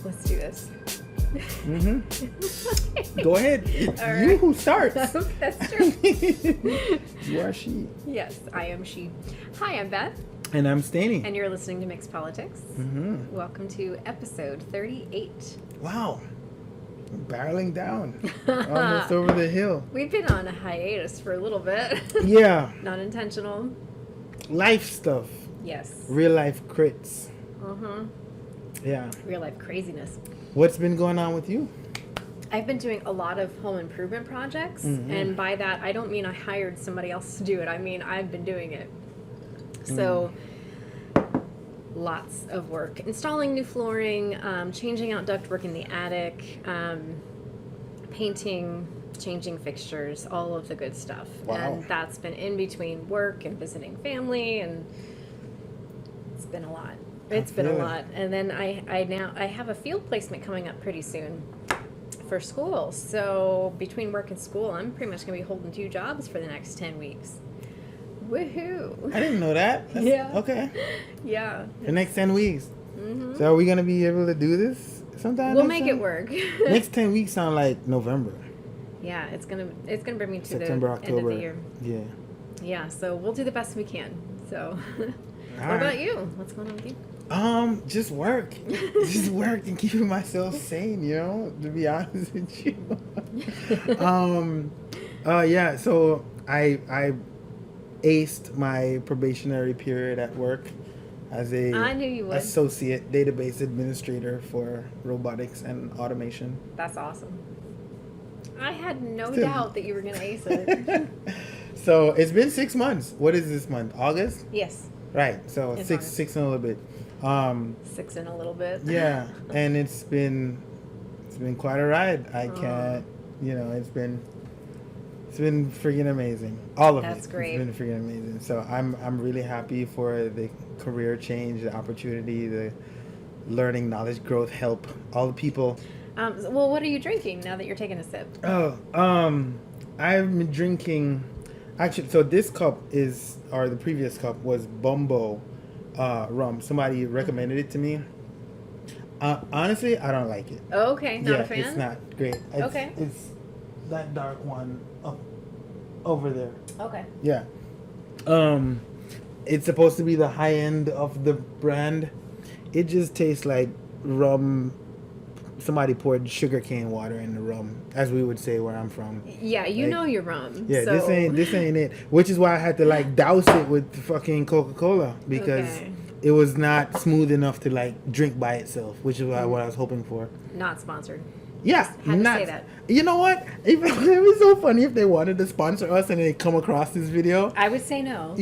Let's do this. Go ahead. It's All you right. who starts. That's true. You are she. Yes, I am she. Hi, I'm Beth, And I'm Stainy. and you're listening to Mixed Politics. Mm-hmm. Welcome to episode 38. Wow. Barreling down. Almost over the hill. We've been on a hiatus for a little bit. Yeah. Not intentional. Life stuff. Yes. Real life crits. Mm-hmm. Yeah. Real life craziness. What's been going on with you? I've been doing a lot of home improvement projects, and by that I don't mean I hired somebody else to do it. I mean I've been doing it. So lots of work. Installing new flooring, changing out ductwork in the attic, painting, changing fixtures, all of the good stuff. Wow. And that's been in between work and visiting family, and it's been a lot. It's been a lot. And then I have a field placement coming up pretty soon for school. So between work and school, I'm pretty much going to be holding 2 jobs for the next 10 weeks. Woohoo! I didn't know that. Yeah. Okay. Yeah. The next 10 weeks. Mm-hmm. So are we going to be able to do this sometime? We'll next make time? it work. Next 10 weeks sound like November. Yeah, it's gonna bring me to September, the October. end of the year. Yeah. Yeah, so we'll do the best we can. So, what right. about you? What's going on with you? Just work. Just work and keeping myself sane, you know, to be honest with you. Yeah, so I aced my probationary period at work as I knew you would. associate database administrator for robotics and automation. That's awesome. I had no Still- doubt that you were going to ace it. So it's been 6 months. What is this month? August? Yes, Right. So It's six August. and a little bit. 6 in a little bit. Yeah, and it's been quite a ride. I Aw. can't, you know, it's been freaking amazing. All of That's it. great. It's been freaking amazing. So I'm really happy for the career change, the opportunity, the learning, knowledge growth, help all the people. Well, what are you drinking now that you're taking a sip? Oh, I've been drinking. Actually, so this cup or the previous cup was Bumbo rum. Somebody recommended it to me. Honestly, I don't like it. Oh, okay, not a fan? It's not great. Okay. It's that dark one up over there. Okay. Yeah. It's supposed to be the high end of the brand. It just tastes like rum. Somebody poured sugarcane water in the rum, as we would say where I'm from. Yeah, you Like, know your rum. Yeah, so. this ain't it. Which is why I had to like douse it with fucking Coca-Cola because Okay. it was not smooth enough to like drink by itself, which is what I was hoping for. Not sponsored. Yeah, Had to not. say that. You know what? It would be so funny if they wanted to sponsor us and they come across this video. I would say no.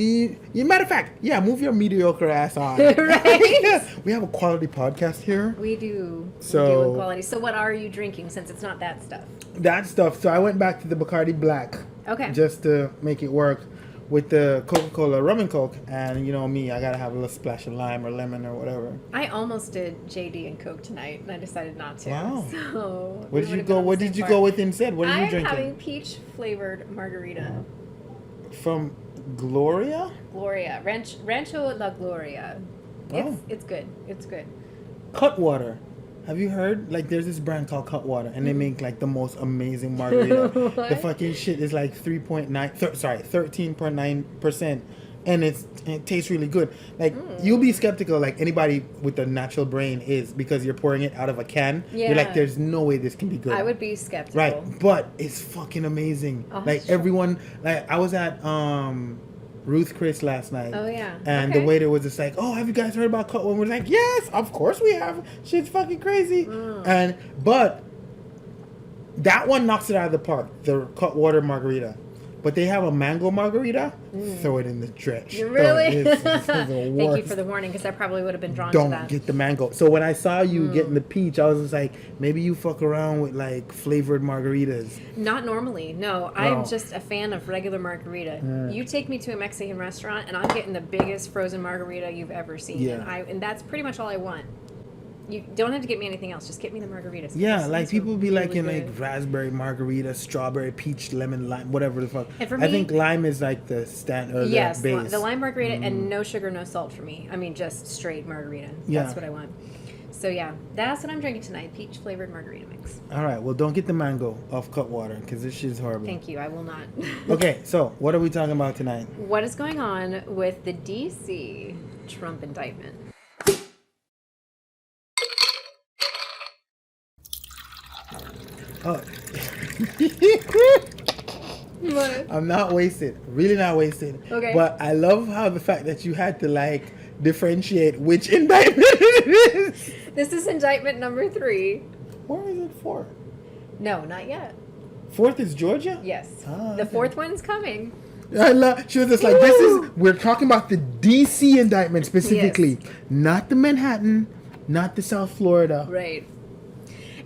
Matter of fact, yeah, move your mediocre ass on. Right? We have a quality podcast here. We do. So- we do in quality. So what are you drinking since it's not that stuff? That stuff. So I went back to the Bacardi Black. Okay. Just to make it work with the Coca-Cola rum and Coke. And you know me, I gotta have a little splash of lime or lemon or whatever. I almost did JD and Coke tonight, and I decided not to. Wow. So What did you go? What did you go with instead? What are you I'm drinking? having peach flavored margarita. From Gloria? Gloria, Rancho La Gloria. Oh. It's good. It's good. Cutwater. Have you heard? Like, there's this brand called Cutwater, and they make like the most amazing margarita. The What? fucking shit is like 13.9%, and it tastes really good. Like, you'll be skeptical, like anybody with a natural brain is, because you're pouring it out of a can. You're like, Yeah. there's no way this can be good. I would be skeptical. Right, but it's fucking amazing. Oh, Like sure. everyone, like I was at Ruth Chris last night. Oh, yeah. And Okay. the waiter was just like, "Oh, have you guys heard about Cutwater?" We're like, "Yes, of course we have. Shit's fucking crazy." But that one knocks it out of the park. The Cutwater margarita. But they have a mango margarita. Throw it in the drench. Really? It's the Thank you worst. for the warning, because I probably would have been drawn to Don't that. get the mango. So when I saw you getting the peach, I was just like, maybe you fuck around with like flavored margaritas. Not normally, no. Oh. I'm just a fan of regular margarita. You take me to a Mexican restaurant, and I'm getting the biggest frozen margarita you've ever seen. Yeah. And that's pretty much all I want. You don't have to get me anything else. Just get me the margaritas. Yeah, These like are people be really liking good. like raspberry margarita, strawberry, peach, lemon, lime, whatever the fuck. And for I me- think lime is like the standard, Yes, base. the lime margarita and no sugar, no salt for me. I mean, just straight margarita. Yeah. That's what I want. So yeah, that's what I'm drinking tonight. Peach flavored margarita mix. All right. Well, don't get the mango off Cutwater because this shit's horrible. Thank you. I will not. Okay. So what are we talking about tonight? What is going on with the DC Trump indictment? Oh. What? I'm not wasted. Really not wasted. Okay. But I love how the fact that you had to like differentiate which indictment it is. This is indictment number 3. Where is it for? No, not yet. 4th is Georgia? Yes. Ah, The okay. 4th one's coming. I love. She was just like, this is. We're talking about the DC indictment specifically, not the Manhattan, not the South Florida. Right.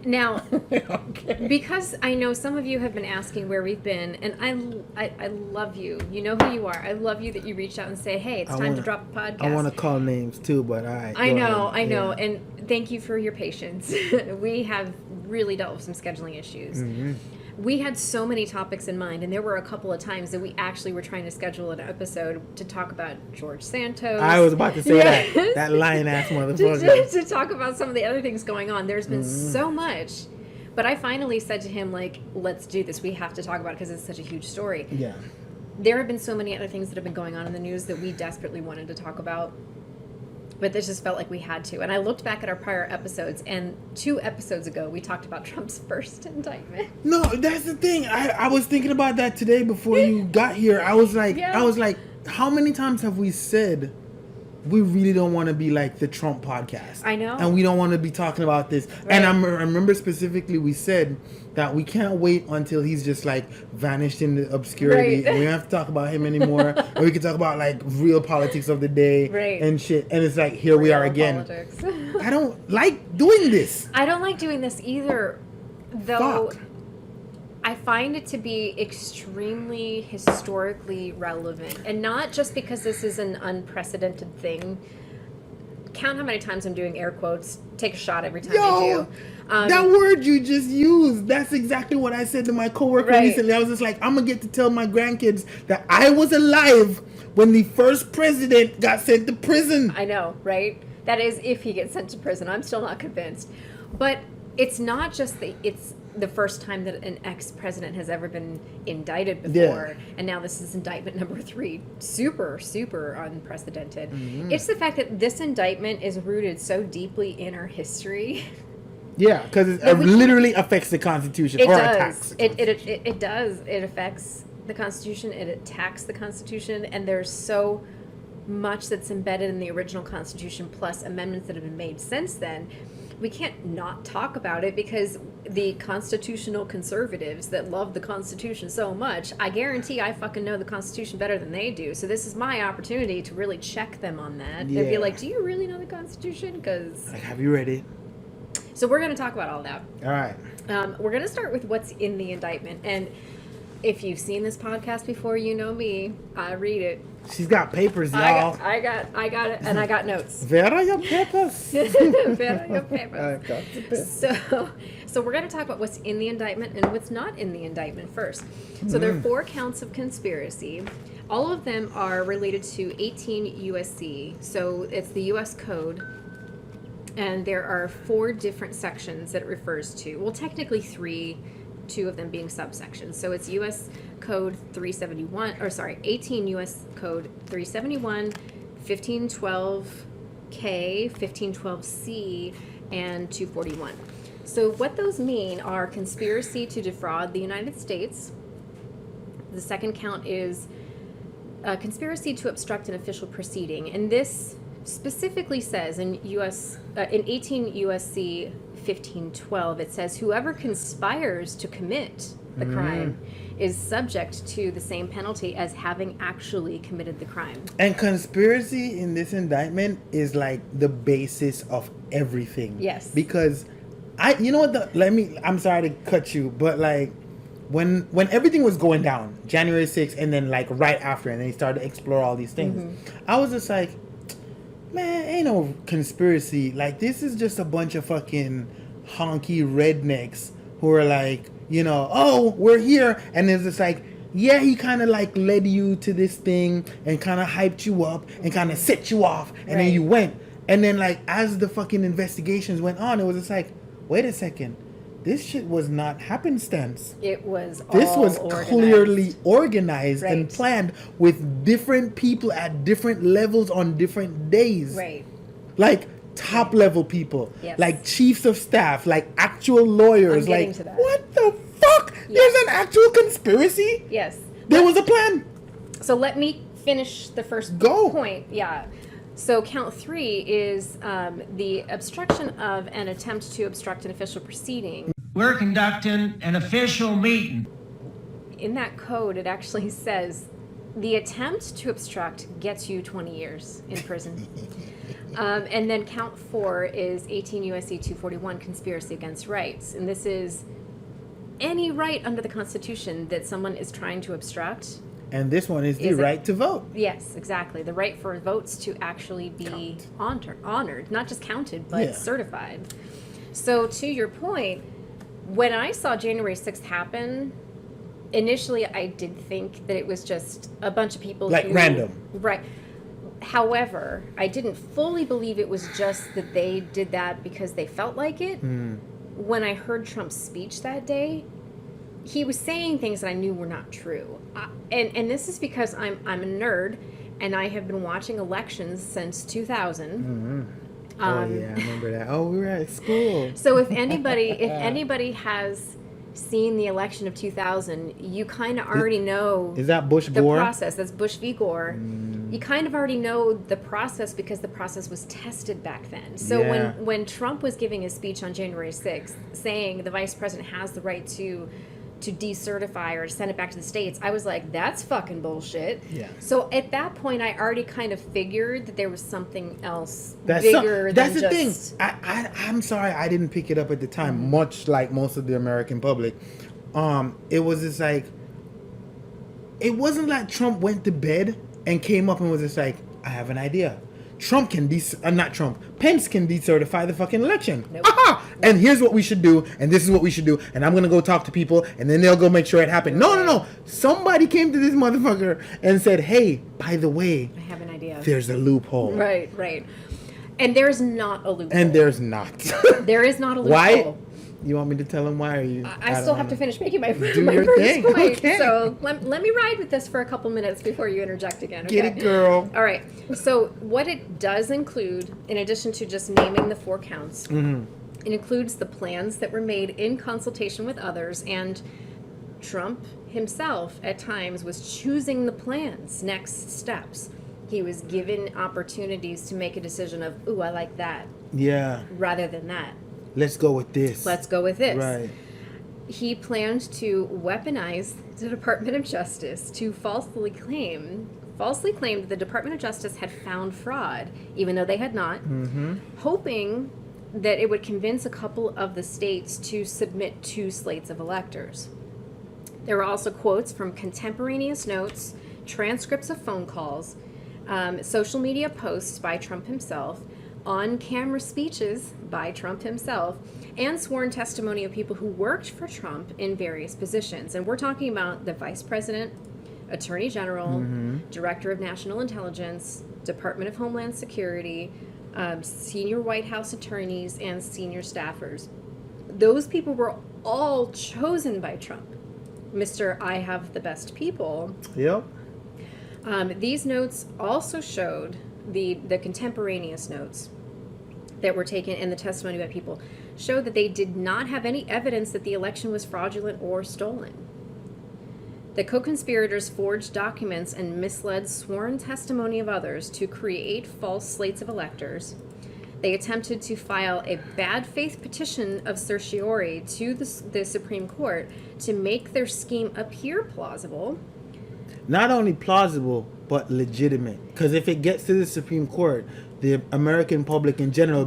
Now, Okay. because I know some of you have been asking where we've been, and I love you. You know who you are. I love you that you reached out and say, hey, it's time to drop a podcast. I want to call names too, but all right. I go know, ahead. I know. Yeah. And thank you for your patience. We have really dealt with some scheduling issues. Mm-hmm. We had so many topics in mind, and there were a couple of times that we actually were trying to schedule an episode to talk about George Santos. I was about to say Yes. that lying ass motherfucker. to talk about some of the other things going on. There's been so much. But I finally said to him, like, let's do this. We have to talk about it because it's such a huge story. Yeah. There have been so many other things that have been going on in the news that we desperately wanted to talk about. But this just felt like we had to. And I looked back at our prior episodes, and 2 episodes ago, we talked about Trump's first indictment. No, that's the thing. I was thinking about that today before you got here. I was like, how many times have we said we really don't want to be like the Trump podcast? I know. And we don't want to be talking about this. Right. And I remember specifically we said that we can't wait until he's just like vanished in the obscurity. Right. And we don't have to talk about him anymore. Or we can talk about like real politics of the day Right. and shit. And it's like, here we are Real again. politics. I don't like doing this. I don't like doing this either, though. Fuck. I find it to be extremely historically relevant. And not just because this is an unprecedented thing. Count how many times I'm doing air quotes. Take a shot every time I do. That word you just used, that's exactly what I said to my coworker Right. recently. I was just like, I'm going to get to tell my grandkids that I was alive when the first president got sent to prison. I know, right? That is if he gets sent to prison. I'm still not convinced. But it's not just it's the first time that an ex-president has ever been indicted before. Yeah. And now this is indictment number 3. Super, super unprecedented. Mm-hmm. It's the fact that this indictment is rooted so deeply in our history. Yeah, because it literally affects the Constitution. It or does. attacks the It does. It affects the Constitution. It attacks the Constitution. And there's so much that's embedded in the original Constitution plus amendments that have been made since then. We can't not talk about it because the constitutional conservatives that love the Constitution so much, I guarantee I fucking know the Constitution better than they do. So this is my opportunity to really check them on that and be Yeah. like, do you really know the Constitution? Because Like, have you read it? so we're going to talk about all that. All right. We're going to start with what's in the indictment. And if you've seen this podcast before, you know me. I read it. She's got papers, y'all. I got it, and I got notes. Where are your papers? Very good papers. I got the papers. So we're going to talk about what's in the indictment and what's not in the indictment first. So there are 4 counts of conspiracy. All of them are related to 18 USC. So it's the U.S. Code. And there are 4 different sections that it refers to. Well, technically 3, 2 of them being subsections. So it's U.S. Code 371, 18 U.S. Code 371, 1512K, 1512C, and 241. So what those mean are conspiracy to defraud the United States. The second count is conspiracy to obstruct an official proceeding. And this specifically says in 18 U.S.C. 1512, it says whoever conspires to commit the crime is subject to the same penalty as having actually committed the crime. And conspiracy in this indictment is like the basis of everything. Yes. Because you know what, I'm sorry to cut you, but like when everything was going down, January 6th, and then like right after, and then he started to explore all these things, I was just like, man, ain't no conspiracy. Like, this is just a bunch of fucking honky rednecks who are like, oh, we're here. And it's just like, yeah, he kind of like led you to this thing and kind of hyped you up and kind of set you off. And then Right. you went. And then, like, as the fucking investigations went on, it was just like, wait a second. This shit was not happenstance. It was This all was organized. clearly organized and Right. planned with different people at different levels on different days. Right. Like top level people, Yes. like chiefs of staff, like actual lawyers. I'm getting Like, to that. what the fuck? Yes. There's an actual conspiracy? Yes. There was a plan. So let me finish the first Go. point. Yeah. So count 3 is the obstruction of an attempt to obstruct an official proceeding. We're conducting an official meeting. In that code, it actually says the attempt to obstruct gets you 20 years in prison. And then count 4 is 18 U.S.C. 241, conspiracy against rights. And this is any right under the Constitution that someone is trying to obstruct. And this one is the Is it- right to vote. Yes, exactly. The right for votes to actually be honored, not just counted, but Yeah. certified. So to your point, when I saw January 6th happen, initially I did think that it was just a bunch of people Like random. Right. However, I didn't fully believe it was just that they did that because they felt like it. When I heard Trump's speech that day, he was saying things that I knew were not true. And this is because I'm a nerd and I have been watching elections since 2000. Oh yeah, I remember that. Oh, we were at school. So if anybody has seen the election of 2000, you kind of already know Is that Bush the Gore? process. That's Bush v. Gore. You kind of already know the process because the process was tested back then. So Yeah. when Trump was giving his speech on January 6th, saying the vice president has the right to decertify or to send it back to the states, I was like, that's fucking bullshit. Yeah. So at that point, I already kind of figured that there was something else That's bigger that's than the just... thing. I'm sorry I didn't pick it up at the time, much like most of the American public. It was just like, it wasn't like Trump went to bed and came up and was just like, I have an idea. Trump can not Trump. Pence can decertify the fucking election. Nope. Aha! And here's what we should do, and this is what we should do, and I'm gonna go talk to people, and then they'll go make sure it happened. No. Somebody came to this motherfucker and said, hey, by the way, I have an idea. there's a loophole. Right. And there's not a loophole. And there's not. There is not a loophole. Why? You want me to tell him why? Or you? I still have to finish making my Do my your first thing. point. Okay. So let me ride with this for a couple minutes before you interject again. Okay? Get it, girl. All right. So what it does include, in addition to just naming the 4 counts, it includes the plans that were made in consultation with others, and Trump himself at times was choosing the plans, next steps. He was given opportunities to make a decision of, ooh, I like that, Yeah. rather than that. Let's go with this. Let's go with this. Right. He planned to weaponize the Department of Justice to falsely claimed that the Department of Justice had found fraud, even though they had not, hoping that it would convince a couple of the states to submit 2 slates of electors. There were also quotes from contemporaneous notes, transcripts of phone calls, social media posts by Trump himself, on-camera speeches by Trump himself, and sworn testimony of people who worked for Trump in various positions. And we're talking about the Vice President, Attorney General, Director of National Intelligence, Department of Homeland Security, senior White House attorneys, and senior staffers. Those people were all chosen by Trump. Mr. I have the best people. Yep. These notes also showed the contemporaneous notes that were taken and the testimony by people showed that they did not have any evidence that the election was fraudulent or stolen. The co-conspirators forged documents and misled sworn testimony of others to create false slates of electors. They attempted to file a bad faith petition of certiorari to the Supreme Court to make their scheme appear plausible. Not only plausible, but legitimate. Because if it gets to the Supreme Court, the American public in general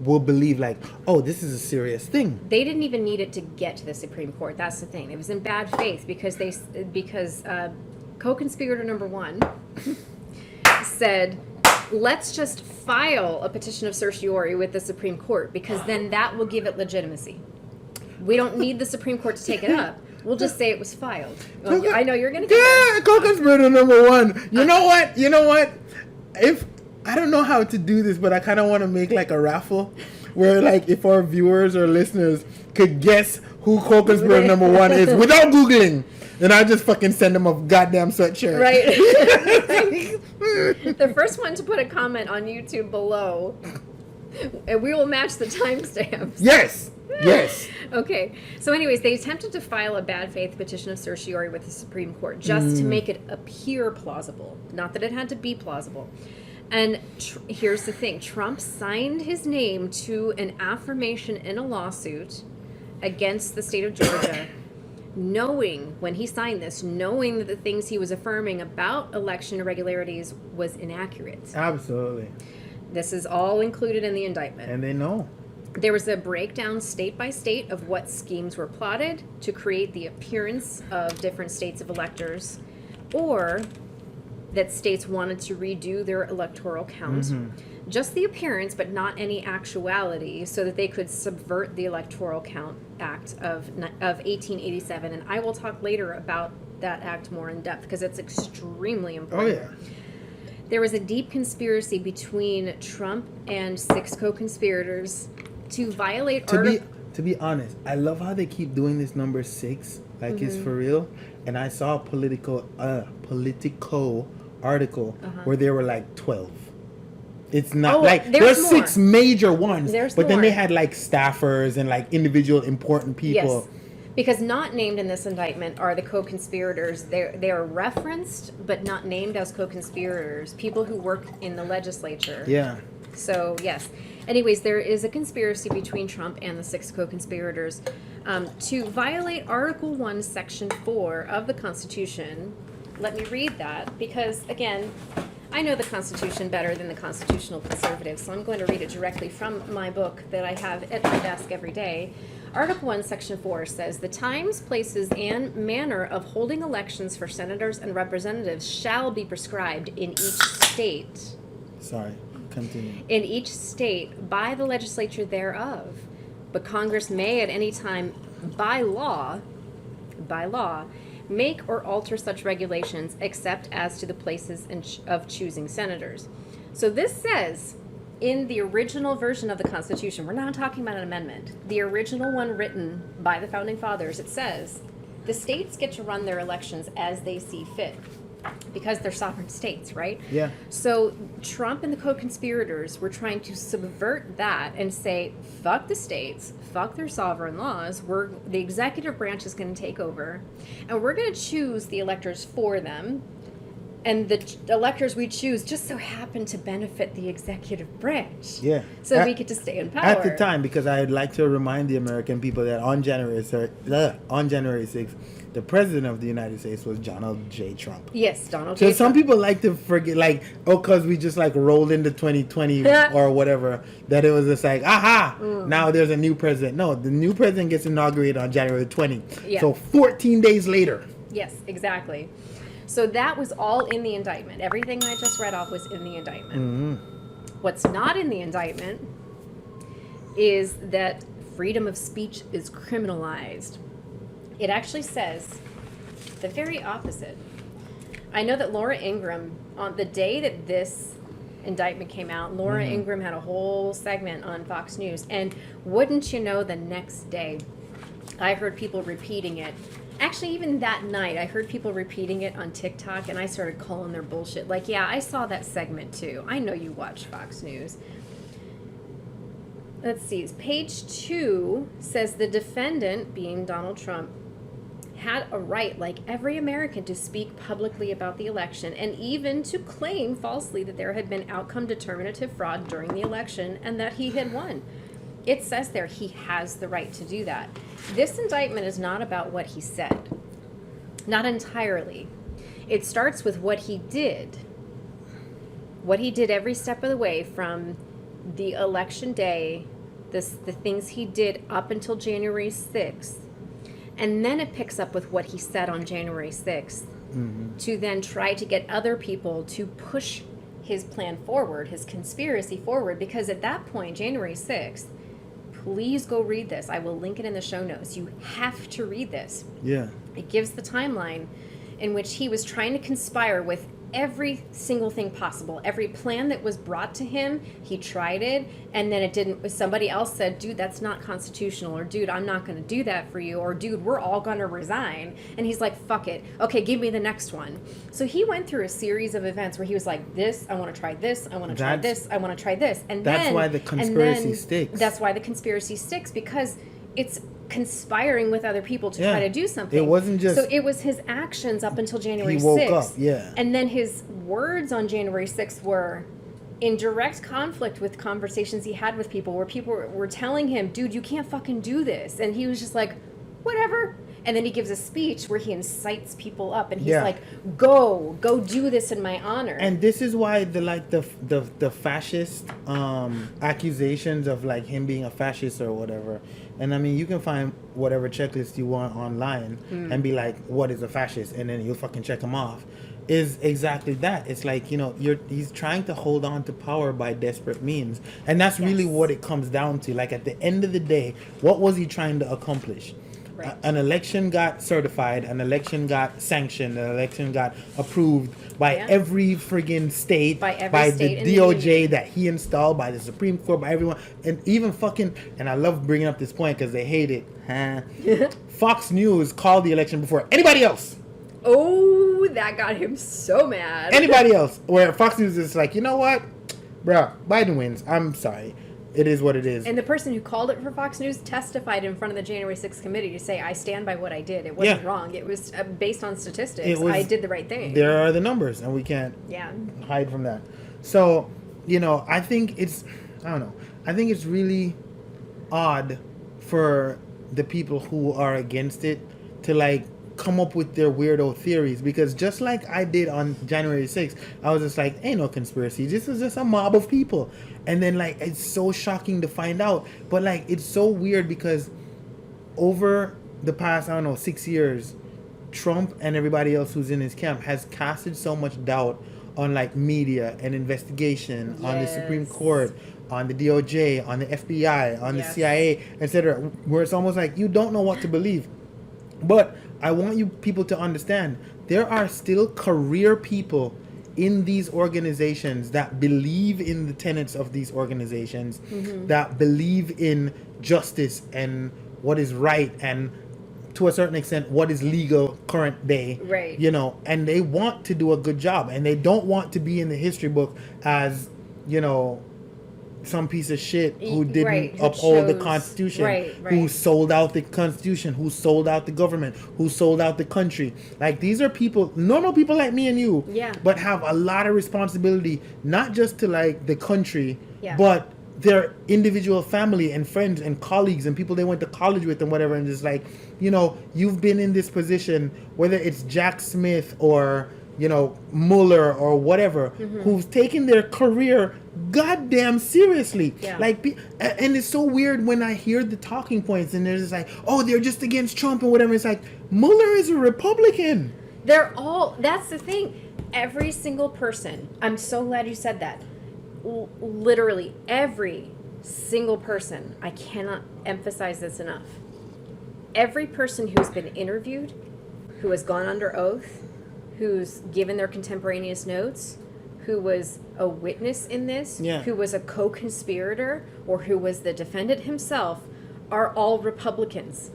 will believe like, oh, this is a serious thing. They didn't even need it to get to the Supreme Court. That's the thing. It was in bad faith because co-conspirator number 1 said, let's just file a petition of certiorari with the Supreme Court because then that will give it legitimacy. We don't need the Supreme Court to take it up. We'll just say it was filed. Well, I know you're going to get Yeah, co-conspirator number 1. You know what? If I don't know how to do this, but I kind of want to make like a raffle where like if our viewers or listeners could guess who co-conspirator number 1 is without Googling, then I just fucking send them a goddamn sweatshirt. Right. The first one to put a comment on YouTube below, and we will match the timestamps. Yes. Yes. Okay. So anyways, they attempted to file a bad faith petition of certiorari with the Supreme Court just to make it appear plausible. Not that it had to be plausible. And here's the thing. Trump signed his name to an affirmation in a lawsuit against the state of Georgia, knowing, when he signed this, knowing that the things he was affirming about election irregularities was inaccurate. Absolutely. This is all included in the indictment. And they know. There was a breakdown state by state of what schemes were plotted to create the appearance of different states of electors, or that states wanted to redo their electoral count. Just the appearance, but not any actuality, so that they could subvert the Electoral Count Act of 1887. And I will talk later about that act more in depth because it's extremely important. Oh, yeah. There was a deep conspiracy between Trump and 6 co-conspirators to violate To be honest, I love how they keep doing this number 6, like it's for real. And I saw a Politico article where there were like 12. It's not there's 6 major ones, but then they had like staffers and like individual important people. Yes. Because not named in this indictment are the co-conspirators. They are referenced, but not named as co-conspirators. People who work in the legislature. Yeah. So, yes. Anyways, there is a conspiracy between Trump and the 6 co-conspirators to violate Article 1, Section 4 of the Constitution. Let me read that because, again, I know the Constitution better than the constitutional conservatives, so I'm going to read it directly from my book that I have at my desk every day. Article 1, Section 4 says, "The times, places, and manner of holding elections for senators and representatives shall be prescribed in each state." Sorry, continue. "In each state by the legislature thereof. But Congress may at any time, by law, make or alter such regulations except as to the places of choosing senators." So this says, in the original version of the Constitution, we're not talking about an amendment, the original one written by the Founding Fathers, it says, the states get to run their elections as they see fit. Because they're sovereign states, right? Yeah. So Trump and the co-conspirators were trying to subvert that and say, fuck the states, fuck their sovereign laws, the executive branch is going to take over, and we're going to choose the electors for them, and the electors we choose just so happen to benefit the executive branch. Yeah. So we get to stay in power. At the time, because I'd like to remind the American people that on January 6th, the president of the United States was Donald J. Trump. Yes, Donald J. Trump. So some people like to forget, like, because we just like rolled into 2020 or whatever, that it was just like, now there's a new president. No, the new president gets inaugurated on January 20th. Yeah. So 14 days later. Yes, exactly. So that was all in the indictment. Everything I just read off was in the indictment. What's not in the indictment is that freedom of speech is criminalized. It actually says the very opposite. I know that Laura Ingraham, on the day that this indictment came out, Laura Ingraham had a whole segment on Fox News. And wouldn't you know, the next day, I heard people repeating it. Actually, even that night, I heard people repeating it on TikTok, and I started calling their bullshit. Like, yeah, I saw that segment too. I know you watch Fox News. Let's see. Page 2 says the defendant, being Donald Trump, had a right, like every American, to speak publicly about the election and even to claim falsely that there had been outcome determinative fraud during the election and that he had won. It says there he has the right to do that. This indictment is not about what he said. Not entirely. It starts with what he did. What he did every step of the way from the election day, the things he did up until January 6th. And then it picks up with what he said on January 6th to then try to get other people to push his plan forward, his conspiracy forward, because at that point, January 6th, please go read this. I will link it in the show notes. You have to read this. Yeah. It gives the timeline in which he was trying to conspire with every single thing possible. Every plan that was brought to him, he tried it, and then it didn't. Somebody else said, dude, that's not constitutional, or dude, I'm not going to do that for you, or dude, we're all going to resign. And he's like, fuck it. Okay, give me the next one. So he went through a series of events where he was like, this, I want to try this, I want to try this, I want to try this. And that's why the conspiracy sticks. That's why the conspiracy sticks, because it's conspiring with other people to try to do something. It wasn't just... So it was his actions up until January 6th. He woke up, yeah. And then his words on January 6th were in direct conflict with conversations he had with people, where people were telling him, dude, you can't fucking do this. And he was just like, whatever. And then he gives a speech where he incites people up, and he's like, go do this in my honor. And this is why the fascist accusations of like him being a fascist or whatever. And I mean, you can find whatever checklist you want online and be like, what is a fascist? And then you'll fucking check them off. Is exactly that. It's like, you know, he's trying to hold on to power by desperate means. And that's really what it comes down to. Like, at the end of the day, what was he trying to accomplish? Right. An election got certified, an election got sanctioned, an election got approved by every friggin' state, by the DOJ that he installed, by the Supreme Court, by everyone, and even fucking, and I love bringing up this point because they hate it, Fox News called the election before anybody else. Oh, that got him so mad. Anybody else, where Fox News is like, you know what, bro, Biden wins, I'm sorry. It is what it is. And the person who called it for Fox News testified in front of the January 6th committee to say, I stand by what I did. It wasn't wrong. It was based on statistics. I did the right thing. There are the numbers, and we can't hide from that. So, you know, I think it's really odd for the people who are against it to, like, come up with their weirdo theories, because just like I did on January 6th, I was just like, ain't no conspiracy, this is just a mob of people. And then, like, it's so shocking to find out, but like, it's so weird because over the past, 6 years, Trump and everybody else who's in his camp has casted so much doubt on, like, media and investigation, on the Supreme Court, on the DOJ, on the FBI, on the CIA, etc., where it's almost like you don't know what to believe. But I want you people to understand, there are still career people in these organizations that believe in the tenets of these organizations, that believe in justice and what is right, and to a certain extent what is legal current day, right? You know, and they want to do a good job, and they don't want to be in the history book as, you know, some piece of shit who didn't uphold the Constitution, who sold out the Constitution, who sold out the government, who sold out the country. Like, these are people, normal people like me and you, but have a lot of responsibility, not just to, like, the country, but their individual family and friends and colleagues and people they went to college with and whatever. And just like, you know, you've been in this position, whether it's Jack Smith or, you know, Mueller or whatever, who's taken their career goddamn seriously. Like, and it's so weird when I hear the talking points and they're just like, oh, they're just against Trump and whatever. It's like, Mueller is a Republican. They're all, that's the thing. Every single person, I'm so glad you said that. Literally every single person, I cannot emphasize this enough. Every person who's been interviewed, who has gone under oath, who's given their contemporaneous notes, who was a witness in this, who was a co-conspirator, or who was the defendant himself, are all Republicans.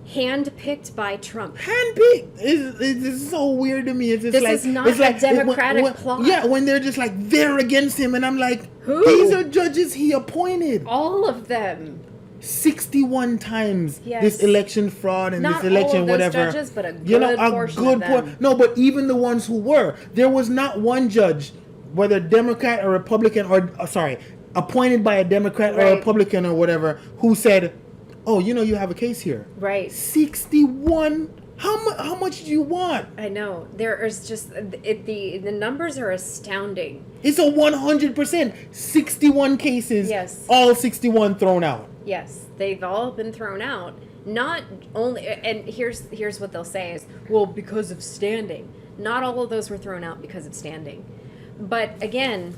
Handpicked by Trump. Handpicked? It's so weird to me. It's just this like, is not a Democratic plot. Yeah, when they're just like, they're against him, and I'm like, who? These are judges he appointed. All of them. 61 times this election fraud and not this election all of those whatever. Judges, but a good portion of them. No, but even the ones who were, there was not one judge, whether Democrat or Republican or appointed by a Democrat or a Republican or whatever, who said, oh, you know, you have a case here. Right. 61. How much do you want? I know. There is just the numbers are astounding. It's a 100%. 61 cases. Yes. All 61 thrown out. Yes, they've all been thrown out. Not only, and here's what they'll say is, well, because of standing. Not all of those were thrown out because of standing. But again,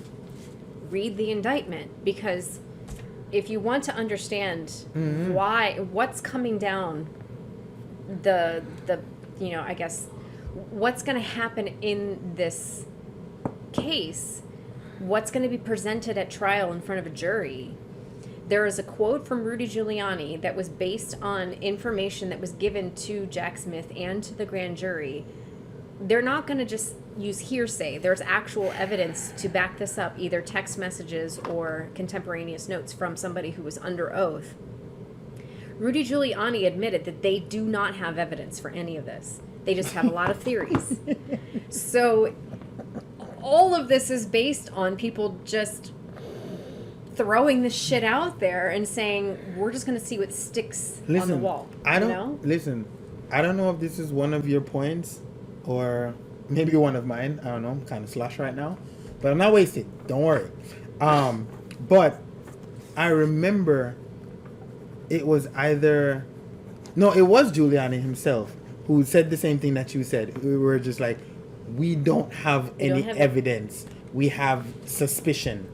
read the indictment, because if you want to understand what's coming down the I guess what's going to happen in this case, what's going to be presented at trial in front of a jury? There is a quote from Rudy Giuliani that was based on information that was given to Jack Smith and to the grand jury. They're not going to just use hearsay. There's actual evidence to back this up, either text messages or contemporaneous notes from somebody who was under oath. Rudy Giuliani admitted that they do not have evidence for any of this. They just have a lot of theories. So all of this is based on people just throwing this shit out there and saying, we're just going to see what sticks on the wall. I don't know if this is one of your points or maybe one of mine. I don't know. I'm kind of slush right now, but I'm not wasted. Don't worry. But I remember it was it was Giuliani himself who said the same thing that you said. We were just like, we don't have any evidence. We have suspicion.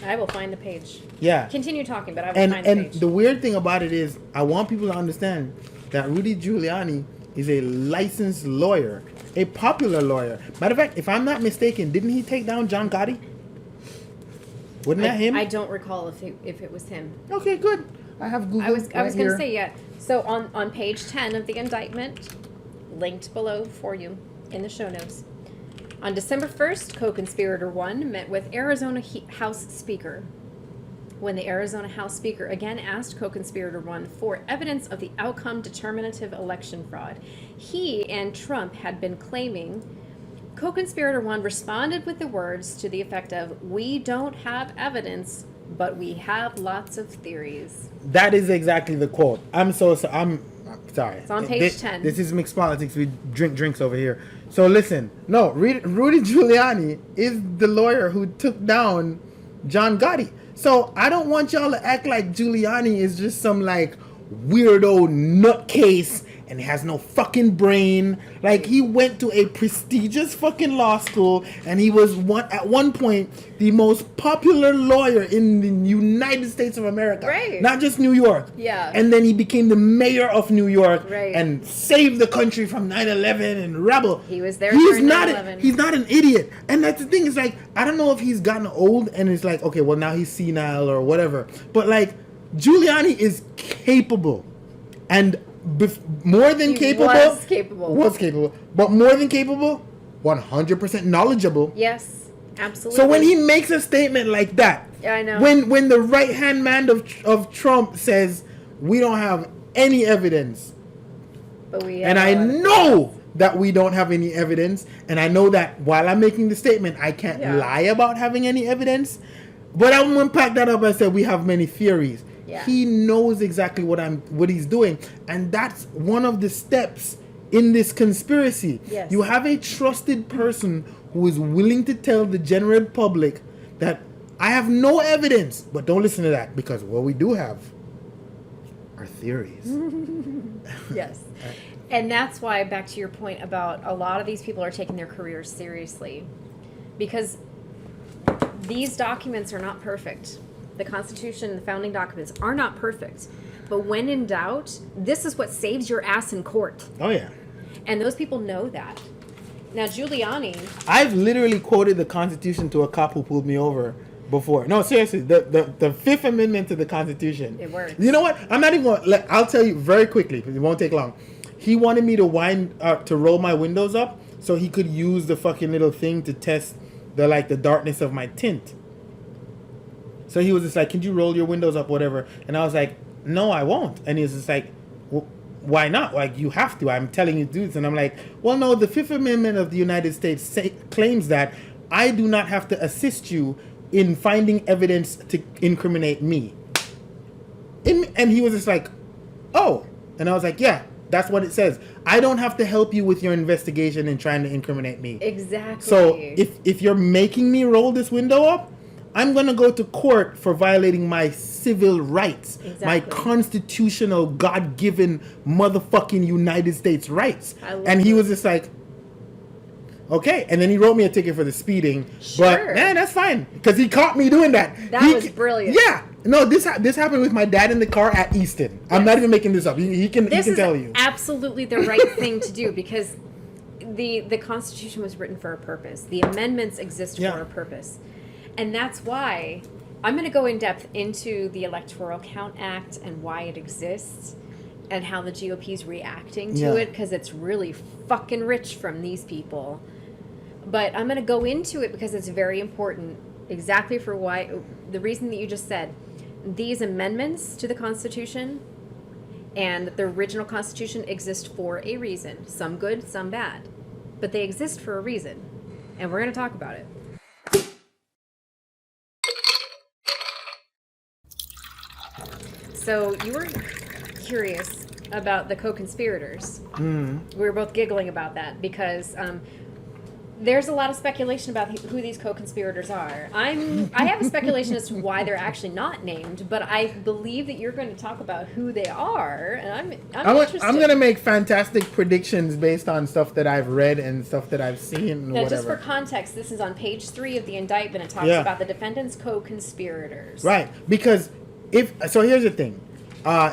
I will find the page. Yeah. Continue talking, but I will find the page. And the weird thing about it is, I want people to understand that Rudy Giuliani is a licensed lawyer, a popular lawyer. Matter of fact, if I'm not mistaken, didn't he take down John Gotti? Wasn't that him? I don't recall if it was him. Okay, good. I have Google. I was going to say, yeah. So on page 10 of the indictment, linked below for you in the show notes. On December 1st, co-conspirator 1 met with Arizona House Speaker. When the Arizona House Speaker again asked co-conspirator 1 for evidence of the outcome determinative election fraud, he and Trump had been claiming, co-conspirator 1 responded with the words to the effect of, "We don't have evidence, but we have lots of theories." That is exactly the quote. I'm sorry. It's on page 10. This is mixed politics. We drink drinks over here. So listen. No, Rudy Giuliani is the lawyer who took down John Gotti. So I don't want y'all to act like Giuliani is just some like weirdo nutcase and has no fucking brain. Like, he went to a prestigious fucking law school and he was at one point the most popular lawyer in the United States of America. Right. Not just New York. Yeah. And then he became the mayor of New York. Right. And saved the country from 9/11 and rebel. He was there during 9/11. He's not an idiot. And that's the thing, is like, I don't know if he's gotten old and it's like, okay, well now he's senile or whatever. But like, Giuliani is capable. And more than capable. Was capable. But more than capable, 100% knowledgeable. Yes, absolutely. So when he makes a statement like that, yeah, I know. When the right-hand man of Trump says, we don't have any evidence. But we have, and I know that we don't have any evidence. And I know that while I'm making the statement, I can't lie about having any evidence. But I'm going to pack that up and say we have many theories. Yeah. He knows exactly what he's doing, and that's one of the steps in this conspiracy. Yes. You have a trusted person who is willing to tell the general public that I have no evidence, but don't listen to that, because what we do have are theories. Yes. And that's why, back to your point about a lot of these people are taking their careers seriously, because these documents are not perfect. The Constitution, the founding documents are not perfect. But when in doubt, this is what saves your ass in court. Oh, yeah. And those people know that. Now, Giuliani... I've literally quoted the Constitution to a cop who pulled me over before. No, seriously, the Fifth Amendment to the Constitution. It works. You know what? I'm not even going to... I'll tell you very quickly, because it won't take long. He wanted me to roll my windows up so he could use the fucking little thing to test the darkness of my tint. So he was just like, can you roll your windows up, whatever? And I was like, no, I won't. And he was just like, well, why not? Like, you have to. I'm telling you, dudes. And I'm like, well, no, the Fifth Amendment of the United States claims that I do not have to assist you in finding evidence to incriminate me. And he was just like, oh. And I was like, yeah, that's what it says. I don't have to help you with your investigation and trying to incriminate me. Exactly. So if you're making me roll this window up, I'm going to go to court for violating my civil rights, my constitutional, God-given motherfucking United States rights. And he was just like, okay. And then he wrote me a ticket for the speeding. Sure. But, man, that's fine. Because he caught me doing that. That was brilliant. Yeah. No, this happened with my dad in the car at Easton. I'm not even making this up. He can tell you. This is absolutely the right thing to do, because the Constitution was written for a purpose. The amendments exist for a purpose. And that's why I'm going to go in depth into the Electoral Count Act and why it exists and how the GOP is reacting to it, because it's really fucking rich from these people. But I'm going to go into it because it's very important, exactly for why, the reason that you just said. These amendments to the Constitution and the original Constitution exist for a reason. Some good, some bad. But they exist for a reason. And we're going to talk about it. So you were curious about the co-conspirators. We were both giggling about that because there's a lot of speculation about who these co-conspirators are. I have a speculation as to why they're actually not named, but I believe that you're going to talk about who they are, and I'm interested. I'm going to make fantastic predictions based on stuff that I've read and stuff that I've seen and now, whatever. just for context, this is on page 3 of the indictment. It talks about the defendant's co-conspirators. Right, because here's the thing.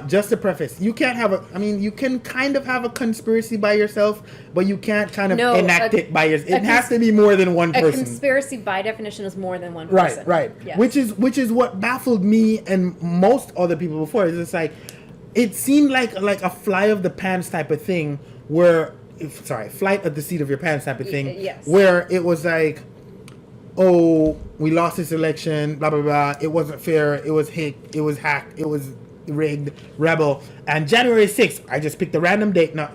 Just to preface, you can't have you can kind of have a conspiracy by yourself, but you can't kind of enact it by yourself. It has to be more than one person. A conspiracy by definition is more than one person. Right. Yes. Which is what baffled me and most other people before. It's just like, it seemed like a fly of the pants type of thing flight of the seat of your pants type of thing. Yes. Where it was like, oh, we lost this election, blah, blah, blah. It wasn't fair. It was hacked. It was rigged, rebel. And January 6th, I just picked a random date. No,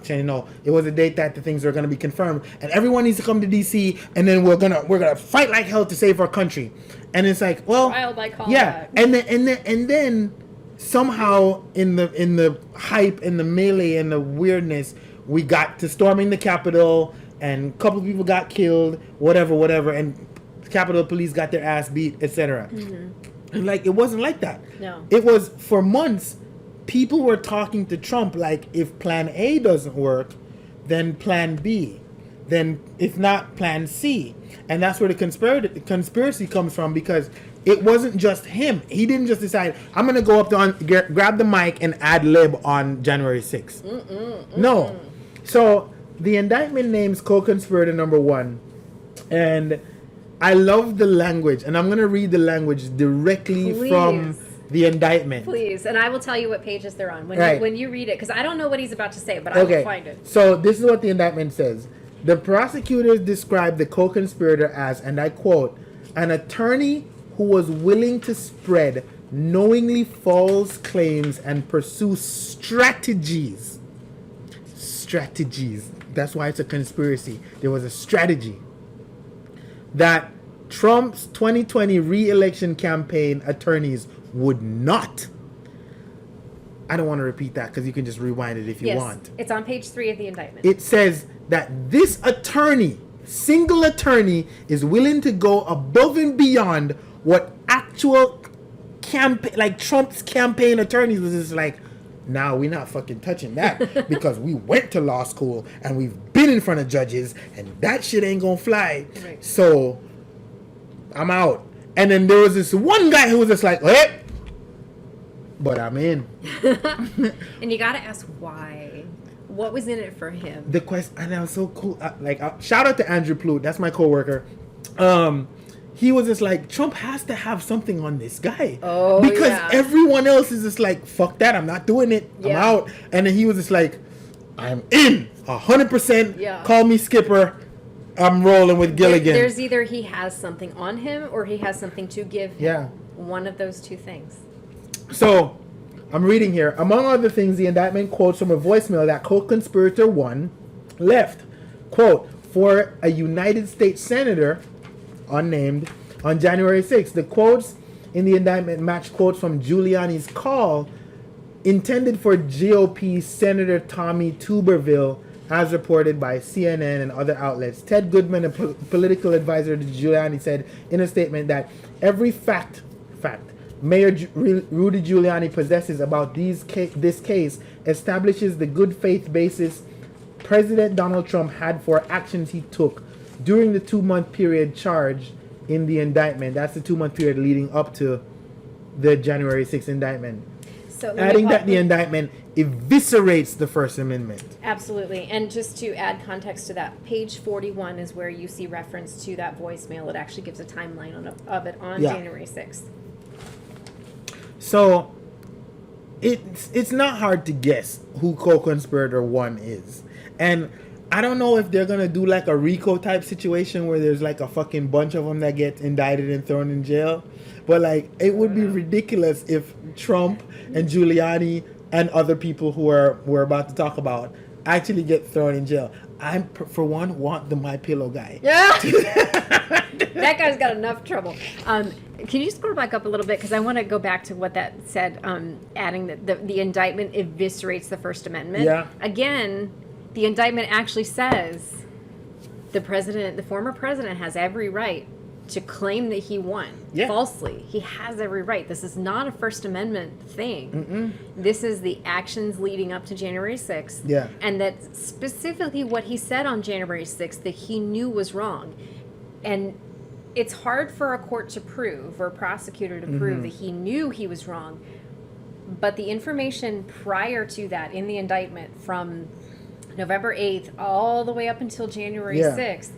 it was a date that the things are going to be confirmed. And everyone needs to come to DC, and then we're gonna fight like hell to save our country. And it's like, well, trial by combat. And then somehow in the hype and the melee and the weirdness, we got to storming the Capitol, and a couple of people got killed, whatever, and the Capitol Police got their ass beat, etc. And like, it wasn't like that. No. It was, for months, people were talking to Trump like, if plan A doesn't work, then plan B. Then if not, plan C. And that's where the conspiracy comes from, because it wasn't just him. He didn't just decide, I'm going to go up grab the mic and ad lib on January 6th. No. So the indictment names co-conspirator number 1. And I love the language, and I'm going to read the language directly from the indictment. Please, and I will tell you what pages they're on when you read it, because I don't know what he's about to say, but I will find it. So this is what the indictment says. The prosecutors described the co-conspirator as, and I quote, an attorney who was willing to spread knowingly false claims and pursue strategies. That's why it's a conspiracy. There was a strategy that Trump's 2020 re-election campaign attorneys would not. I don't want to repeat that because you can just rewind it if you want. It's on page 3 of the indictment. It says that this single attorney, is willing to go above and beyond what actual Trump's campaign attorneys was just like, nah, we're not fucking touching that because we went to law school and we've been in front of judges and that shit ain't gonna fly. Right. So I'm out. And then there was this one guy who was just like, hey, but I'm in. And you gotta ask why. What was in it for him? The question, and that was so cool. Shout out to Andrew Plute, that's my coworker. He was just like, Trump has to have something on this guy. Oh, because everyone else is just like, fuck that, I'm not doing it. I'm out. And then he was just like, I'm in 100%. Yeah. Call me Skipper. I'm rolling with Gilligan. There's either he has something on him or he has something to give him. Yeah. One of those two things. So, I'm reading here. Among other things, the indictment quotes from a voicemail that co-conspirator 1 left. Quote, for a United States senator, unnamed, on January 6th. The quotes in the indictment match quotes from Giuliani's call intended for GOP Senator Tommy Tuberville, as reported by CNN and other outlets. Ted Goodman, a political advisor to Giuliani, said in a statement that every fact Mayor Rudy Giuliani possesses about this case establishes the good faith basis President Donald Trump had for actions he took during the 2-month period charged in the indictment. That's the 2-month period leading up to the January 6th indictment. So let me adding pause- that the indictment eviscerates the First Amendment. Absolutely. And just to add context to that, page 41 is where you see reference to that voicemail. It actually gives a timeline of it on Yeah. January 6th. So it's not hard to guess who co-conspirator 1 is. And I don't know if they're going to do like a RICO type situation where there's like a fucking bunch of them that get indicted and thrown in jail. But like it would be ridiculous if Trump and Giuliani and other people who we're about to talk about actually get thrown in jail. For one, want the My Pillow guy. Yeah. That guy's got enough trouble. Can you scroll back up a little bit? Because I want to go back to what that said, adding that the indictment eviscerates the First Amendment. Yeah. Again, the indictment actually says the former president has every right to claim that he won falsely. He has every right. This is not a First Amendment thing. This is the actions leading up to January 6th. Yeah. And that specifically what he said on January 6th that he knew was wrong. And it's hard for a court to prove or a prosecutor to prove that he knew he was wrong. But the information prior to that in the indictment from November 8th all the way up until January 6th,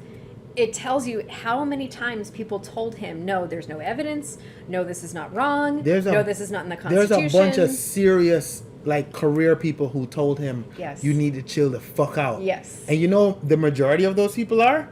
it tells you how many times people told him, no, there's no evidence. No, this is not wrong. No, this is not in the Constitution. There's a bunch of serious like career people who told him, Yes. you need to chill the fuck out. Yes. And you know the majority of those people are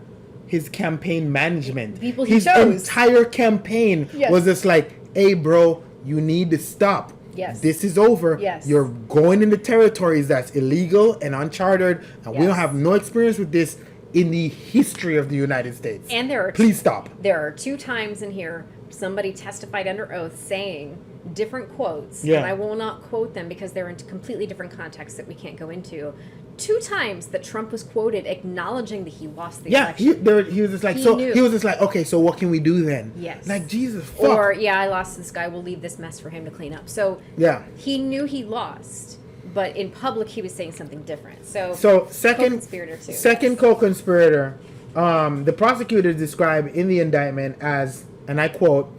his campaign management. People he his chose. entire campaign Yes. was just like, hey bro, you need to stop. Yes. This is over. Yes. You're going into territories that's illegal and uncharted, and we Yes. don't have no experience with this in the history of the United States. And there are Please stop. There are 2 times in here somebody testified under oath saying different quotes, Yeah. and I will not quote them because they're in completely different contexts that we can't go into. 2 times that Trump was quoted acknowledging that he lost the Yeah, election. he was just like, He so knew. he was just like, okay, so what can we do then? Yes. Like, Jesus, fuck. Or, yeah, I lost this guy. We'll leave this mess for him to clean up. So Yeah. he knew he lost, but in public he was saying something different. So second co-conspirator too. second co-conspirator, the prosecutors describe in the indictment as, and I quote,